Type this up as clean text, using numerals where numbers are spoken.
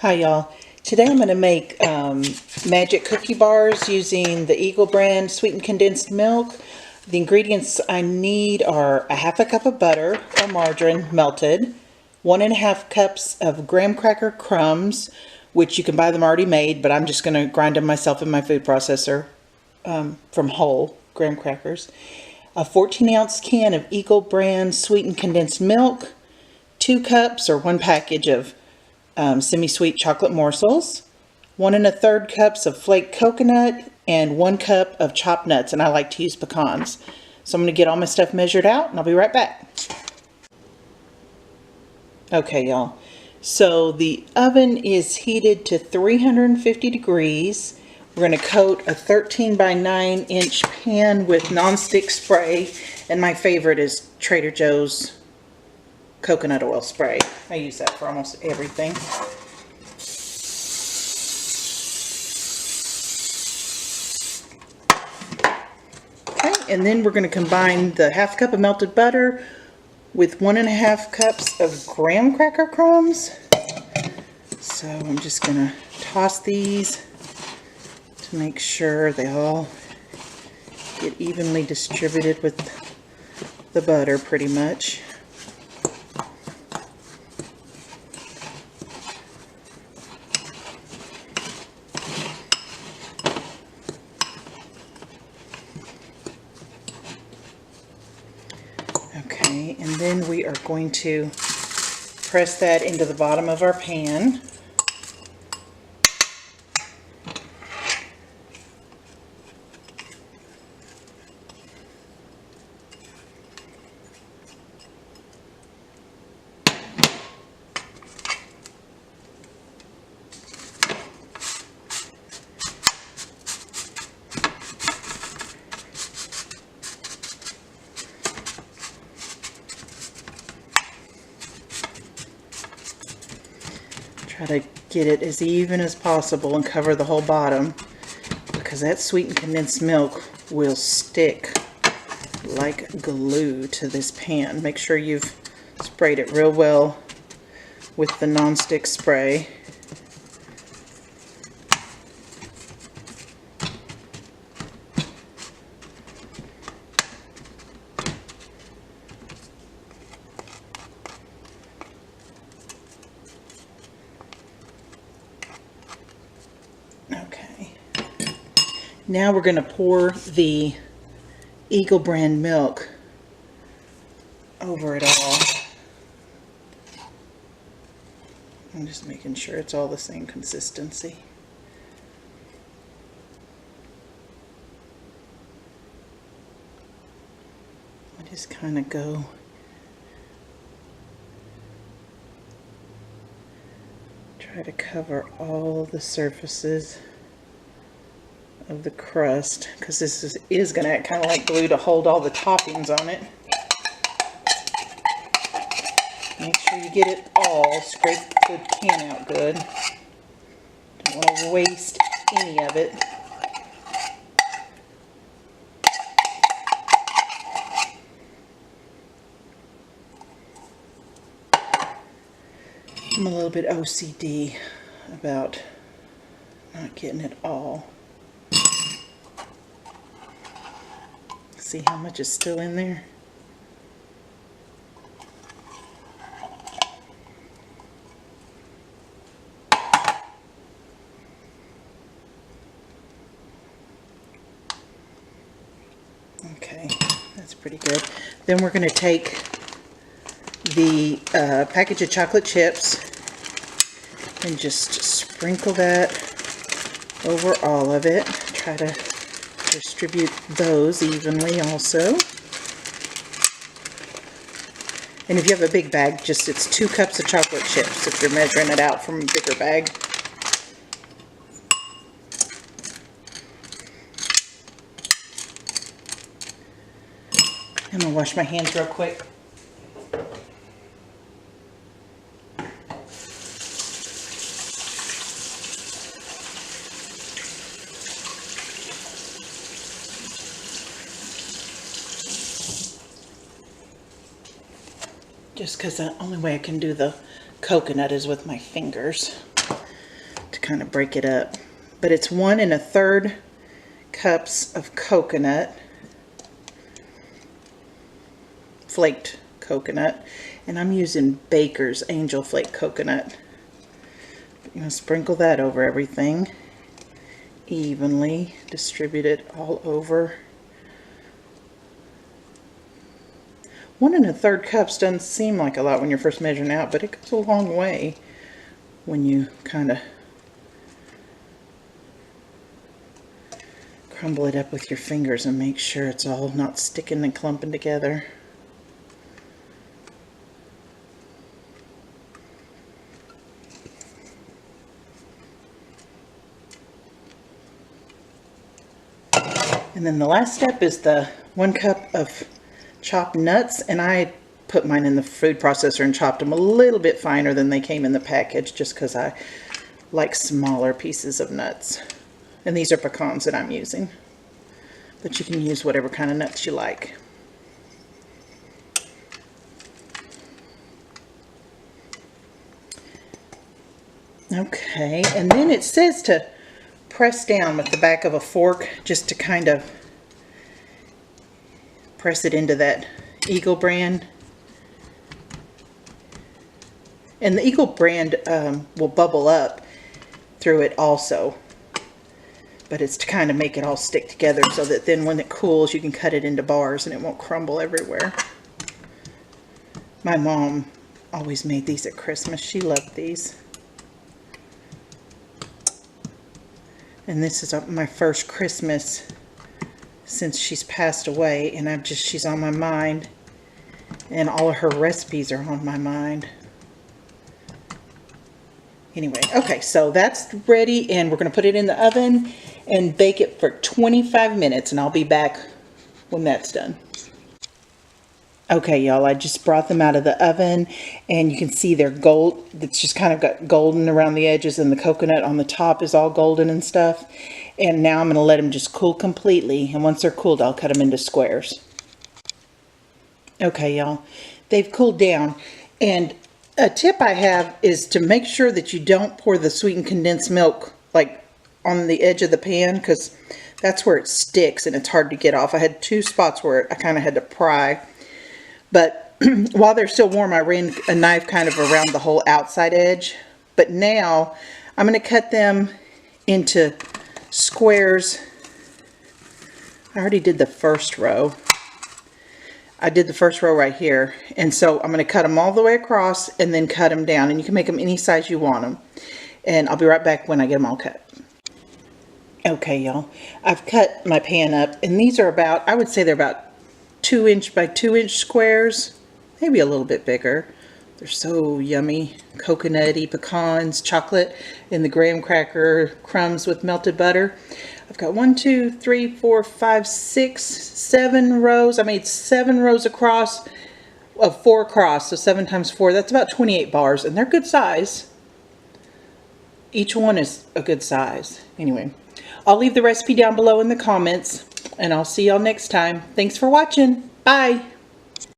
Hi y'all. Today I'm going to make magic cookie bars using the Eagle brand sweetened condensed milk. The ingredients I need are a half a cup of butter or margarine melted, 1.5 cups of graham cracker crumbs, which you can buy them already made, but I'm just going to grind them myself in my food processor from whole graham crackers, a 14-ounce can of Eagle brand sweetened condensed milk, 2 cups or 1 package of semi-sweet chocolate morsels, 1 1/3 cups of flaked coconut, and 1 cup of chopped nuts, and I like to use pecans. So I'm going to get all my stuff measured out and I'll be right back. Okay y'all, so the oven is heated to 350 degrees. We're going to coat a 13 by 9 inch pan with nonstick spray, and my favorite is Trader Joe's coconut oil spray. I use that for almost everything. Okay, and then we're going to combine the half cup of melted butter with 1.5 cups of graham cracker crumbs. So I'm just going to toss these to make sure they all get evenly distributed with the butter pretty much. Okay, and then we are going to press that into the bottom of our pan. Try to get it as even as possible and cover the whole bottom, because that sweetened condensed milk will stick like glue to this pan. Make sure you've sprayed it real well with the nonstick spray. Okay, now we're going to pour the Eagle brand milk over it all. I'm just making sure it's all the same consistency. I just kind of go try to cover all the surfaces of the crust, because this is going to act kind of like glue to hold all the toppings on it. Make sure you get it all. Scrape the pan out good. Don't want to waste any of it. I'm a little bit OCD about not getting it all. See how much is still in there? Okay, that's pretty good. Then we're going to take the package of chocolate chips and just sprinkle that over all of it. Try to distribute those evenly also. And if you have a big bag, it's 2 cups of chocolate chips if you're measuring it out from a bigger bag. I'm going to wash my hands real quick. Just because the only way I can do the coconut is with my fingers. to kind of break it up. But it's 1 1/3 cups of coconut, flaked coconut, and I'm using Baker's Angel Flake coconut. You're going to sprinkle that over everything, evenly distribute it all over. 1 1/3 cups doesn't seem like a lot when you're first measuring out, but it goes a long way when you kind of crumble it up with your fingers and make sure it's all not sticking and clumping together. And then the last step is the 1 cup of chopped nuts, and I put mine in the food processor and chopped them a little bit finer than they came in the package, just because I like smaller pieces of nuts. And these are pecans that I'm using, but you can use whatever kind of nuts you like. Okay, and then it says to press down with the back of a fork just to kind of press it into that Eagle brand. And the Eagle brand will bubble up through it also. But it's to kind of make it all stick together so that then when it cools you can cut it into bars and it won't crumble everywhere. My mom always made these at Christmas. She loved these. And this is my first Christmas since she's passed away, and she's on my mind, and all of her recipes are on my mind. Anyway, okay, so that's ready, and we're going to put it in the oven and bake it for 25 minutes, and I'll be back when that's done. Okay, y'all, I just brought them out of the oven, and you can see they're gold. It's just kind of got golden around the edges, and the coconut on the top is all golden and stuff. And now I'm going to let them just cool completely, and once they're cooled, I'll cut them into squares. Okay, y'all, they've cooled down, and a tip I have is to make sure that you don't pour the sweetened condensed milk like on the edge of the pan, because that's where it sticks and it's hard to get off. I had 2 spots where I kind of had to pry. But while they're still warm, I ran a knife kind of around the whole outside edge. But now I'm going to cut them into squares. I already did the first row. I did the first row right here. And so I'm going to cut them all the way across and then cut them down. And you can make them any size you want them. And I'll be right back when I get them all cut. Okay, y'all. I've cut my pan up. And these are about, I would say they're about 2" by 2" squares, maybe a little bit bigger. They're so yummy. Coconutty, pecans, chocolate, and the graham cracker crumbs with melted butter. I've got 1, 2, 3, 4, 5, 6, 7 rows. I made 7 rows across of 4 across, so 7 times 4. That's about 28 bars, and they're good size. Each one is a good size. Anyway, I'll leave the recipe down below in the comments, and I'll see y'all next time. Thanks for watching. Bye.